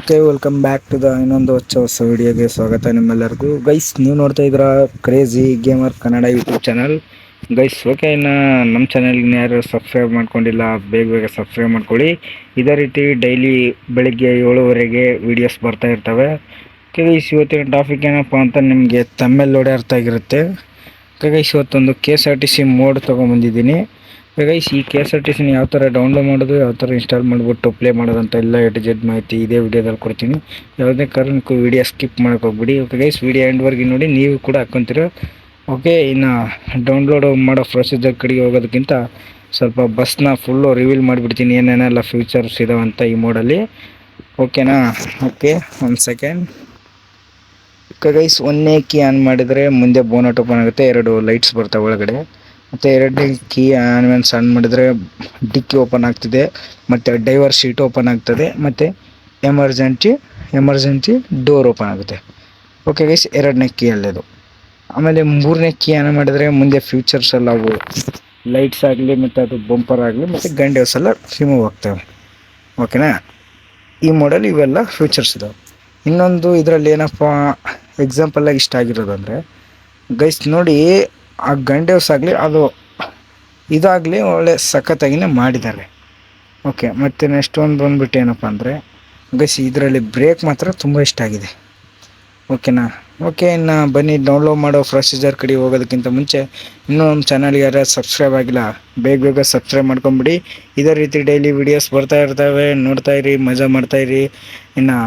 Okay, welcome back to the ಇನ್ನೊಂದು ಹೊಸ ವಿಡಿಯೋಗೆ ಸ್ವಾಗತ ನಿಮ್ಮೆಲ್ಲರಿಗೂ. ಗೈಸ್, ನೀವು ನೋಡ್ತಾ ಇದ್ದೀರಾ crazy gamer Kannada YouTube channel. Guys, okay, ಇನ್ನು ನಮ್ಮ ಚಾನಲ್ಗೆ ಯಾರು ಸಬ್ಸ್ಕ್ರೈಬ್ ಮಾಡ್ಕೊಂಡಿಲ್ಲ ಬೇಗ ಬೇಗ ಸಬ್ಸ್ಕ್ರೈಬ್ ಮಾಡ್ಕೊಳ್ಳಿ. ಇದೇ ರೀತಿ ಡೈಲಿ ಬೆಳಿಗ್ಗೆ 7:00 ವೀಡಿಯೋಸ್ ಬರ್ತಾ ಇರ್ತವೆ. ಗೈಸ್, ಇವತ್ತಿನ ಟಾಪಿಕ್ ಏನಪ್ಪ ಅಂತ ನಿಮಗೆ ತಮ್ಮೇಲೆ ನೋಡಿ ಅರ್ಥ ಆಗಿರುತ್ತೆ. ಗೈಸ್, ಇವತ್ತೊಂದು KSRTC ಮೋಡ್ ತೊಗೊಂಬಂದಿದ್ದೀನಿ. ಗೈಸ್, ಈ KSRTCನ ಯಾವ ಥರ ಡೌನ್ಲೋಡ್ ಮಾಡೋದು, ಯಾವ ಥರ ಇನ್ಸ್ಟಾಲ್ ಮಾಡಿಬಿಟ್ಟು ಪ್ಲೇ ಮಾಡೋದಂತ ಎಲ್ಲ A to Z ಮಾಹಿತಿ ಇದೇ ವಿಡಿಯೋದಲ್ಲಿ ಕೊಡ್ತೀನಿ. ಯಾವುದೇ ಕಾರಣಕ್ಕೂ ವಿಡಿಯೋ ಸ್ಕಿಪ್ ಮಾಡೋಕೆ ಹೋಗ್ಬಿಡಿ. ಓಕೆ ಗೈಸ್, ವಿಡಿಯೋ ಎಂಡ್ವರೆಗೆ ನೋಡಿ, ನೀವು ಕೂಡ ಹಾಕ್ಕೊಂತೀರ. ಓಕೆ, ಇನ್ನು ಡೌನ್ಲೋಡ್ ಮಾಡೋ ಪ್ರೊಸೀಜರ್ ಕಡೆಗೆ ಹೋಗೋದಕ್ಕಿಂತ ಸ್ವಲ್ಪ ಬಸ್ನ ಫುಲ್ಲು ರಿವೀಲ್ ಮಾಡಿಬಿಡ್ತೀನಿ, ಏನೇನೆಲ್ಲ ಫ್ಯೂಚರ್ಸ್ ಇದಾವಂತ ಈ ಮೋಡಲ್ಲಿ. ಓಕೆನಾ? ಓಕೆ, ಒಂದು ಸೆಕೆಂಡ್. ಓಕೆ ಗೈಸ್, ಒಂದನೇ ಕೀ ಆನ್ ಮಾಡಿದರೆ ಮುಂದೆ ಬೋನಟ್ ಓಪನ್ ಆಗುತ್ತೆ, 2 ಲೈಟ್ಸ್ ಬರ್ತಾವೆ ಒಳಗಡೆ. ಮತ್ತು ಎರಡನೇ ಕೀ ಆನ್ ಮಾಡಿದರೆ ಡಿಕ್ಕಿ ಓಪನ್ ಆಗ್ತಿದೆ, ಮತ್ತು ಡೈವರ್ ಶೀಟ್ ಓಪನ್ ಆಗ್ತದೆ, ಮತ್ತು ಎಮರ್ಜೆನ್ಸಿ ಡೋರ್ ಓಪನ್ ಆಗುತ್ತೆ. ಓಕೆ ಗೈಸ್, ಎರಡನೇ ಕೀ ಅಲ್ಲೇದು. ಆಮೇಲೆ ಮೂರನೇ ಕೀ ಆನ್ ಮಾಡಿದರೆ ಮುಂದೆ ಫ್ಯೂಚರ್ಸ್ ಎಲ್ಲ ಅವು ಲೈಟ್ಸ್ ಆಗಲಿ, ಮತ್ತು ಅದು ಬಂಪರ್ ಆಗಲಿ, ಮತ್ತು ಗಂಡೇವ್ಸ್ ಎಲ್ಲ ರಿಮೂವ್ ಆಗ್ತವೆ. ಓಕೆನಾ? ಈ ಮಾಡಲ್ ಇವೆಲ್ಲ ಫ್ಯೂಚರ್ಸ್ ಇದಾವೆ. ಇನ್ನೊಂದು ಇದರಲ್ಲಿ ಏನಪ್ಪ ಎಕ್ಸಾಂಪಲಾಗಿ ಇಷ್ಟ ಆಗಿರೋದಂದರೆ, ಗೈಸ್ ನೋಡಿ, ಆ ಗಂಡೇವ್ಸ್ ಆಗಲಿ ಅದು ಇದಾಗಲಿ ಒಳ್ಳೆ ಸಖತ್ತಾಗಿಯೇ ಮಾಡಿದ್ದಾರೆ. ಓಕೆ, ಮತ್ತು ನೆಕ್ಸ್ಟ್ ಒಂದು ಬಂದುಬಿಟ್ಟು ಏನಪ್ಪ ಅಂದರೆ, ಗೈಸ್ ಇದರಲ್ಲಿ ಬ್ರೇಕ್ ಮಾತ್ರ ತುಂಬ ಇಷ್ಟ ಆಗಿದೆ. ಓಕೆನಾ? ಓಕೆ, ಇನ್ನು ಬನ್ನಿ ಡೌನ್ಲೋಡ್ ಮಾಡೋ ಪ್ರೊಸೀಜರ್ ಕಡೆ ಹೋಗೋದಕ್ಕಿಂತ ಮುಂಚೆ ಇನ್ನೂ ನಮ್ಮ ಚಾನಲ್ಗೆ ಯಾರು ಸಬ್ಸ್ಕ್ರೈಬ್ ಆಗಿಲ್ಲ ಬೇಗ ಬೇಗ ಸಬ್ಸ್ಕ್ರೈಬ್ ಮಾಡ್ಕೊಂಬಿಡಿ. ಇದೇ ರೀತಿ ಡೈಲಿ ವೀಡಿಯೋಸ್ ಬರ್ತಾ ಇರ್ತವೆ, ನೋಡ್ತಾಯಿರಿ, ಮಜಾ ಮಾಡ್ತಾಯಿರಿ. ಇನ್ನು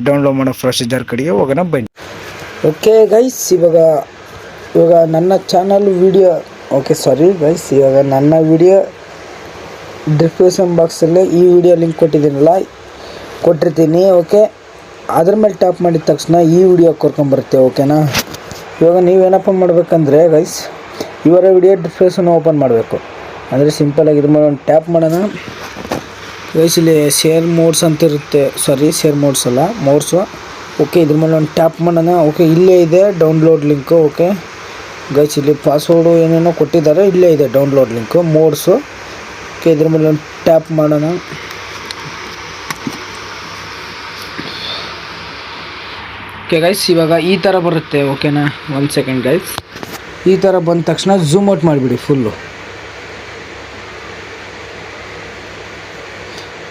ಡೌನ್ಲೋಡ್ ಮಾಡೋ ಪ್ರೊಸೀಜರ್ ಕಡೆಗೆ ಹೋಗೋಣ ಬನ್ನಿ. ಓಕೆ ಗೈಸ್, ಇವಾಗ ನನ್ನ ಚಾನಲ್ ವಿಡಿಯೋ ಇವಾಗ ನನ್ನ ವಿಡಿಯೋ ಡಿಸ್ಕ್ರಿಪ್ಷನ್ ಬಾಕ್ಸಲ್ಲಿ ಈ ವಿಡಿಯೋ ಲಿಂಕ್ ಕೊಟ್ಟಿರ್ತೀನಿ. ಓಕೆ, ಅದ್ರ ಮೇಲೆ ಟ್ಯಾಪ್ ಮಾಡಿದ ತಕ್ಷಣ ಈ ವಿಡಿಯೋ ಕರ್ಕೊಂಬರುತ್ತೆ. ಓಕೆನಾ? ಇವಾಗ ನೀವೇನಪ್ಪ ಮಾಡಬೇಕಂದ್ರೆ ಗೈಸ್, ಇವರ ವಿಡಿಯೋ ಡಿಸ್ಕ್ರಿಪ್ಷನ್ ಓಪನ್ ಮಾಡಬೇಕು. ಅಂದರೆ ಸಿಂಪಲಾಗಿ ಇದ್ರ ಮೇಲೆ ಒಂದು ಟ್ಯಾಪ್ ಮಾಡೋಣ. ಗೈಸ್, ಇಲ್ಲಿ ಶೇರ್ ಮೋಡ್ಸ್ ಅಂತ ಇರುತ್ತೆ, ಶೇರ್ ಮೋಡ್ಸ್ ಅಲ್ಲ, ಮೋಡ್ಸು. ಓಕೆ, ಇದ್ರ ಮೇಲೆ ಒಂದು ಟ್ಯಾಪ್ ಮಾಡೋಣ. ಓಕೆ, ಇಲ್ಲೇ ಇದೆ ಡೌನ್ಲೋಡ್ ಲಿಂಕು. ಓಕೆ ಗೈಸ್, ಇಲ್ಲಿ ಪಾಸ್ವರ್ಡು ಏನೇನೋ ಕೊಟ್ಟಿದ್ದಾರೆ, ಇಲ್ಲೇ ಇದೆ ಡೌನ್ಲೋಡ್ ಲಿಂಕು, ಮೋಡ್ಸು. ಓಕೆ, ಇದ್ರ ಮೇಲೆ ಒಂದು ಟ್ಯಾಪ್ ಮಾಡೋಣ. ಓಕೆ ಗೈಸ್, ಇವಾಗ ಈ ಥರ ಬರುತ್ತೆ. ಓಕೆನಾ? ಒಂದು ಸೆಕೆಂಡ್ ಗೈಸ್, ಈ ಥರ ಬಂದ ತಕ್ಷಣ ಝೂಮ್ ಔಟ್ ಮಾಡಿಬಿಡಿ ಫುಲ್ಲು.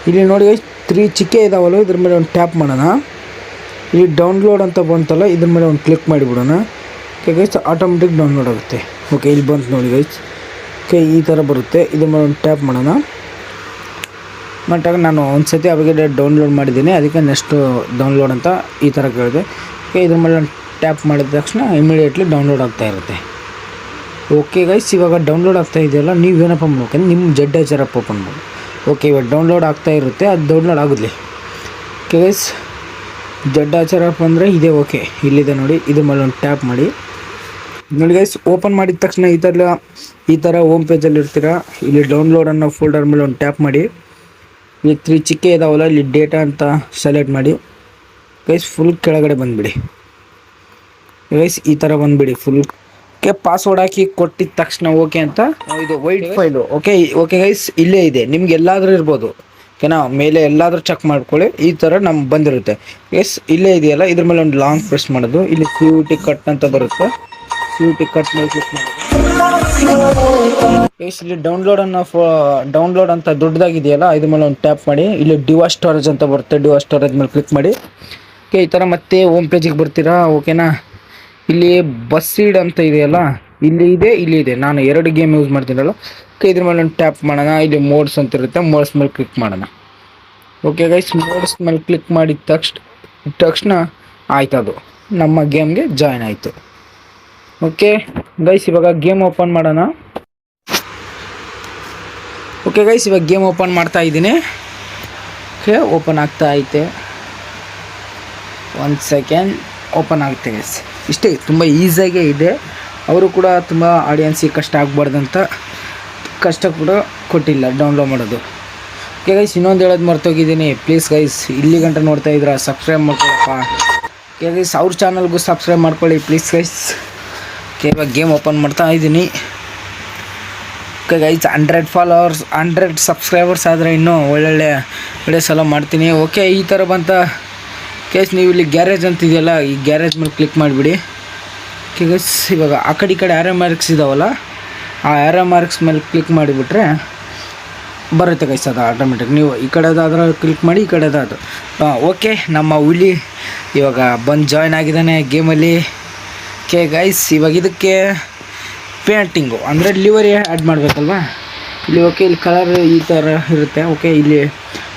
ಇಲ್ಲಿ ನೋಡಿ ಗೈಸ್, 3 ಚಿಕ್ಕೆ ಇದಾವಲ್ಲ, ಇದ್ರ ಮೇಲೆ ಒಂದು ಟ್ಯಾಪ್ ಮಾಡೋಣ. ಇಲ್ಲಿ ಡೌನ್ಲೋಡ್ ಅಂತ ಬಂತಲ್ಲ, ಇದ್ರ ಮೇಲೆ ಒಂದು ಕ್ಲಿಕ್ ಮಾಡಿಬಿಡೋಣ. ಓಕೆ ಗೈಸ್, ಆಟೋಮೆಟಿಕ್ ಡೌನ್ಲೋಡ್ ಆಗುತ್ತೆ. ಓಕೆ, ಇಲ್ಲಿ ಬಂತು ನೋಡಿ ಗೈಸ್. ಓಕೆ, ಈ ಥರ ಬರುತ್ತೆ. ಇದ್ರ ಮೇಲೆ ಒಂದು ಟ್ಯಾಪ್ ಮಾಡೋಣ. ಮಟ್ಟಾಗ ನಾನು ಒಂದು ಸತಿ ಅವಾಗ ಡೌನ್ಲೋಡ್ ಮಾಡಿದ್ದೀನಿ, ಅದಕ್ಕೆ ನೆಕ್ಸ್ಟು ಡೌನ್ಲೋಡ್ ಅಂತ ಈ ಥರ ಕೇಳಿದೆ. ಓಕೆ, ಇದ್ರ ಮೇಲೆ ಒಂದು ಟ್ಯಾಪ್ ಮಾಡಿದ ತಕ್ಷಣ ಇಮಿಡಿಯೇಟ್ಲಿ ಡೌನ್ಲೋಡ್ ಆಗ್ತಾ ಇರುತ್ತೆ. ಓಕೆ ಗೈಸ್, ಇವಾಗ ಡೌನ್ಲೋಡ್ ಆಗ್ತಾ ಇದೆಯಲ್ಲ, ನೀವೇನಪ್ಪ ಮಾಡ್ಬೇಕಂದ್ರೆ ನಿಮ್ಮ ZHR ಆ್ಯಪ್ ಓಪನ್ ಮಾಡಿ. ಓಕೆ, ಇವಾಗ ಡೌನ್ಲೋಡ್ ಆಗ್ತಾ ಇರುತ್ತೆ, ಅದು ಡೌನ್ಲೋಡ್ ಆಗೋದ್ಲಿ. ಓಕೆ ಗೈಸ್, ZHR ಆ್ಯಪ್ ಅಂದರೆ ಇದೆ. ಓಕೆ, ಇಲ್ಲಿದೆ ನೋಡಿ, ಇದ್ರ ಮೇಲೆ ಒಂದು ಟ್ಯಾಪ್ ಮಾಡಿ. ನೋಡಿ ಗೈಸ್, ಓಪನ್ ಮಾಡಿದ ತಕ್ಷಣ ಈ ಥರ ಹೋಮ್ ಪೇಜಲ್ಲಿ ಇರ್ತೀರ. ಇಲ್ಲಿ ಡೌನ್ಲೋಡ್ ಅನ್ನೋ ಫೋಲ್ಡರ್ ಮೇಲೆ ಒಂದು ಟ್ಯಾಪ್ ಮಾಡಿ. ಇಲ್ಲಿ 3 ಚಿಕ್ಕೆ ಇದಾವಲ್ಲ, ಇಲ್ಲಿ ಡೇಟಾ ಅಂತ ಸೆಲೆಕ್ಟ್ ಮಾಡಿ. ಗೈಸ್, ಫುಲ್ ಕೆಳಗಡೆ ಬಂದುಬಿಡಿ. ಗೈಸ್, ಈ ಥರ ಬಂದುಬಿಡಿ ಫುಲ್. ಓಕೆ, ಪಾಸ್ವರ್ಡ್ ಹಾಕಿ ಕೊಟ್ಟಿದ ತಕ್ಷಣ ಓಕೆ ಅಂತ ಇದು ವೈಟ್ ಫೈಲು. ಓಕೆ ಗೈಸ್, ಇಲ್ಲೇ ಇದೆ, ನಿಮ್ಗೆ ಎಲ್ಲಾದರೂ ಇರ್ಬೋದು. ಓಕೆನಾ? ಮೇಲೆ ಎಲ್ಲಾದರೂ ಚೆಕ್ ಮಾಡ್ಕೊಳ್ಳಿ, ಈ ಥರ ನಮ್ಗೆ ಬಂದಿರುತ್ತೆ. ಗೈಸ್, ಇಲ್ಲೇ ಇದೆಯಲ್ಲ, ಇದ್ರ ಮೇಲೆ ಒಂದು ಲಾಂಗ್ ಪ್ರೆಸ್ ಮಾಡೋದು. ಇಲ್ಲಿ CUT ಕಟ್ ಅಂತ ಬರುತ್ತೆ, CUT ಕಟ್ ಮೇಲೆ ಕ್ಲಿಕ್ ಮಾಡೋದು. ಗೈಸ್, ಇಲ್ಲಿ ಡೌನ್ಲೋಡ್ ಅಂತ ದೊಡ್ಡದಾಗಿದೆಯಲ್ಲ, ಇದ್ರ ಮೇಲೆ ಒಂದು ಟ್ಯಾಪ್ ಮಾಡಿ. ಇಲ್ಲಿ ಡಿವೈಸ್ ಸ್ಟೋರೇಜ್ ಅಂತ ಬರುತ್ತೆ, ಡಿವೈಸ್ ಸ್ಟೋರೇಜ್ ಮೇಲೆ ಕ್ಲಿಕ್ ಮಾಡಿ. ಓಕೆ, ಈ ಥರ ಮತ್ತೆ ಹೋಮ್ ಪೇಜಿಗೆ ಬರ್ತೀರಾ. ಓಕೆನಾ? ಇಲ್ಲಿ ಬಸ್ ಸೀಡ್ ಅಂತ ಇದೆಯಲ್ಲ, ಇಲ್ಲಿ ಇದೆ. ನಾನು 2 ಗೇಮ್ ಯೂಸ್ ಮಾಡ್ತೀನಲ್ಲ. ಓಕೆ, ಇದ್ರ ಮೇಲೆ ಒಂದು ಟ್ಯಾಪ್ ಮಾಡೋಣ. ಇಲ್ಲಿ ಮೋಡ್ಸ್ ಅಂತ ಇರುತ್ತೆ, ಮೋಡ್ಸ್ ಮೇಲೆ ಕ್ಲಿಕ್ ಮಾಡೋಣ. ಓಕೆ ಗೈಸ್, ಮೋಡ್ಸ್ ಮೇಲೆ ಕ್ಲಿಕ್ ಮಾಡಿದ ತಕ್ಷಣ ಆಯ್ತು, ಅದು ನಮ್ಮ ಗೇಮ್ಗೆ ಜಾಯ್ನ್ ಆಯಿತು. ಓಕೆ ಗೈಸ್, ಇವಾಗ ಗೇಮ್ ಓಪನ್ ಮಾಡೋಣ. ಓಕೆ ಗೈಸ್, ಇವಾಗ ಗೇಮ್ ಓಪನ್ ಮಾಡ್ತಾ ಇದ್ದೀನಿ. ಓಕೆ, ಓಪನ್ ಆಗ್ತಾ ಐತೆ. ಒಂದು ಸೆಕೆಂಡ್, ಓಪನ್ ಆಗುತ್ತೆ ಗೈಸ್. ಇಷ್ಟೇ, ತುಂಬ ಈಸಿಯಾಗೇ ಇದೆ. ಅವರು ಕೂಡ ತುಂಬ ಆಡಿಯನ್ಸಿಗೆ ಕಷ್ಟ ಆಗಬಾರ್ದಂತ ಕಷ್ಟ ಕೂಡ ಕೊಟ್ಟಿಲ್ಲ ಡೌನ್ಲೋಡ್ ಮಾಡೋದು. ಓಕೆ ಗೈಸ್, ಇನ್ನೊಂದು ಹೇಳೋದು ಮರ್ತೋಗಿದ್ದೀನಿ. ಪ್ಲೀಸ್ ಗೈಸ್, ಇಲ್ಲಿ ಗಂಟ ನೋಡ್ತಾ ಇದ್ದೀರಾ, ಸಬ್ಸ್ಕ್ರೈಬ್ ಮಾಡ್ಕೊಳ್ಳಪ್ಪ. ಓಕೆ ಗೈಸ್, ಅವ್ರ ಚಾನಲ್ಗೂ ಸಬ್ಸ್ಕ್ರೈಬ್ ಮಾಡ್ಕೊಳ್ಳಿ ಪ್ಲೀಸ್ ಗೈಸ್. ಓಕೆ, ಇವಾಗ ಗೇಮ್ ಓಪನ್ ಮಾಡ್ತಾ ಇದ್ದೀನಿ. ಓಕೆ ಗೈಸ್, 100 ಫಾಲೋವರ್ಸ್ 100 ಸಬ್ಸ್ಕ್ರೈಬರ್ಸ್ ಆದರೆ ಇನ್ನೂ ಒಳ್ಳೊಳ್ಳೆ ವಿಡಿಯೋಸ್ ಎಲ್ಲ ಮಾಡ್ತೀನಿ. ಓಕೆ, ಈ ಥರ ಬಂತ ಗೈಸ್ ನೀವು ಇಲ್ಲಿ ಗ್ಯಾರೇಜ್ ಅಂತ ಇದೆಯಲ್ಲ, ಈ ಗ್ಯಾರೇಜ್ ಮೇಲೆ ಕ್ಲಿಕ್ ಮಾಡಿಬಿಡಿ. ಓಕೆ ಗೈಸ್, ಇವಾಗ ಆ ಕಡೆ ಆರೋ ಮಾರ್ಕ್ಸ್ ಇದಾವಲ್ಲ, ಆ ಆರೋ ಮಾರ್ಕ್ಸ್ ಮೇಲೆ ಕ್ಲಿಕ್ ಮಾಡಿಬಿಟ್ರೆ ಬರುತ್ತೆ ಗೈಸ್ ಅದು ಆಟೋಮೆಟಿಕ್. ನೀವು ಈ ಕಡೆದಾದ್ರೆ ಕ್ಲಿಕ್ ಮಾಡಿ, ಈ ಕಡೆದಾದ್ರು ಓಕೆ. ನಮ್ಮ ಹುಲಿ ಇವಾಗ ಬಂದು ಜಾಯ್ನ್ ಆಗಿದ್ದಾನೆ ಗೇಮಲ್ಲಿ. ಓಕೆ ಗೈಸ್, ಇವಾಗ ಇದಕ್ಕೆ ಪೇಂಟಿಂಗು ಅಂದರೆ ಲಿವರಿ ಆ್ಯಡ್ ಮಾಡಬೇಕಲ್ವಾ. ಇಲ್ಲಿ ಓಕೆ, ಇಲ್ಲಿ ಕಲರ್ ಈ ಥರ ಇರುತ್ತೆ. ಓಕೆ, ಇಲ್ಲಿ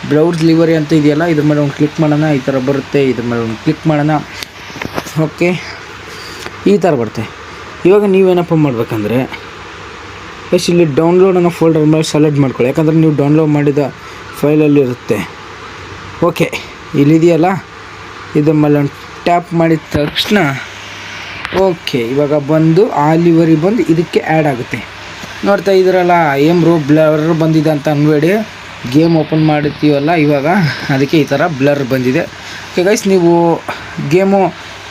ಬ್ಲೌಸ್ ಲಿವರಿ ಅಂತ ಇದೆಯಲ್ಲ, ಇದ್ರ ಮೇಲೆ ಒಂದು ಕ್ಲಿಕ್ ಮಾಡೋಣ, ಈ ಥರ ಬರುತ್ತೆ. ಇದ್ರ ಮೇಲೆ ಒಂದು ಕ್ಲಿಕ್ ಮಾಡೋಣ. ಓಕೆ, ಈ ಥರ ಬರುತ್ತೆ. ಇವಾಗ ನೀವೇನಪ್ಪ ಮಾಡಬೇಕಂದ್ರೆ ಎಸ್ ಇಲ್ಲಿ ಡೌನ್ಲೋಡ್ ಅನ್ನೋ ಫೋಲ್ಡರ್ ಮೇಲೆ ಸೆಲೆಕ್ಟ್ ಮಾಡ್ಕೊಳ್ಳಿ, ಯಾಕಂದರೆ ನೀವು ಡೌನ್ಲೋಡ್ ಮಾಡಿದ ಫೈಲಲ್ಲಿ ಇರುತ್ತೆ. ಓಕೆ, ಇಲ್ಲಿದೆಯಲ್ಲ, ಇದ್ರ ಮೇಲೆ ಒಂದು ಟ್ಯಾಪ್ ಮಾಡಿದ ತಕ್ಷಣ ಓಕೆ, ಇವಾಗ ಬಂದು ಆ ಲಿವರಿ ಬಂದು ಇದಕ್ಕೆ ಆ್ಯಡ್ ಆಗುತ್ತೆ. ನೋಡ್ತಾ ಇದ್ರಲ್ಲ ಏಮ್ ರೋ ಬ್ಲರ್ ಬಂದಿದೆ ಅಂತ ಅನ್ಬೇಡಿ, ಗೇಮ್ ಓಪನ್ ಮಾಡಿರ್ತೀವಲ್ಲ ಇವಾಗ, ಅದಕ್ಕೆ ಈ ಥರ ಬ್ಲರ್ ಬಂದಿದೆ. ಓಕೆ ಗೈಸ್, ನೀವು ಗೇಮು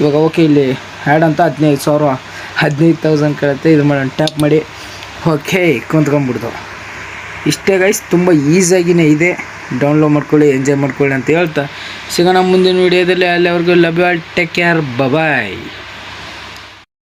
ಇವಾಗ ಓಕೆ ಇಲ್ಲಿ ಆ್ಯಡ್ ಅಂತ 15,000 ಕೇಳುತ್ತೆ. ಇದು ಮಾಡಿ ಟ್ಯಾಪ್ ಮಾಡಿ ಓಕೆ ಕುಂತ್ಕೊಂಡ್ಬಿಡ್ತು. ಇಷ್ಟೇ ಗೈಸ್, ತುಂಬ ಈಸಿಯಾಗಿಯೇ ಇದೆ. ಡೌನ್ಲೋಡ್ ಮಾಡ್ಕೊಳ್ಳಿ, ಎಂಜಾಯ್ ಮಾಡ್ಕೊಳ್ಳಿ ಅಂತ ಹೇಳ್ತಾ ಸಿಗೋಣ ಮುಂದಿನ ವೀಡಿಯೋದಲ್ಲಿ. ಅಲ್ಲಿವರೆಗೂ love you all, take care, bye.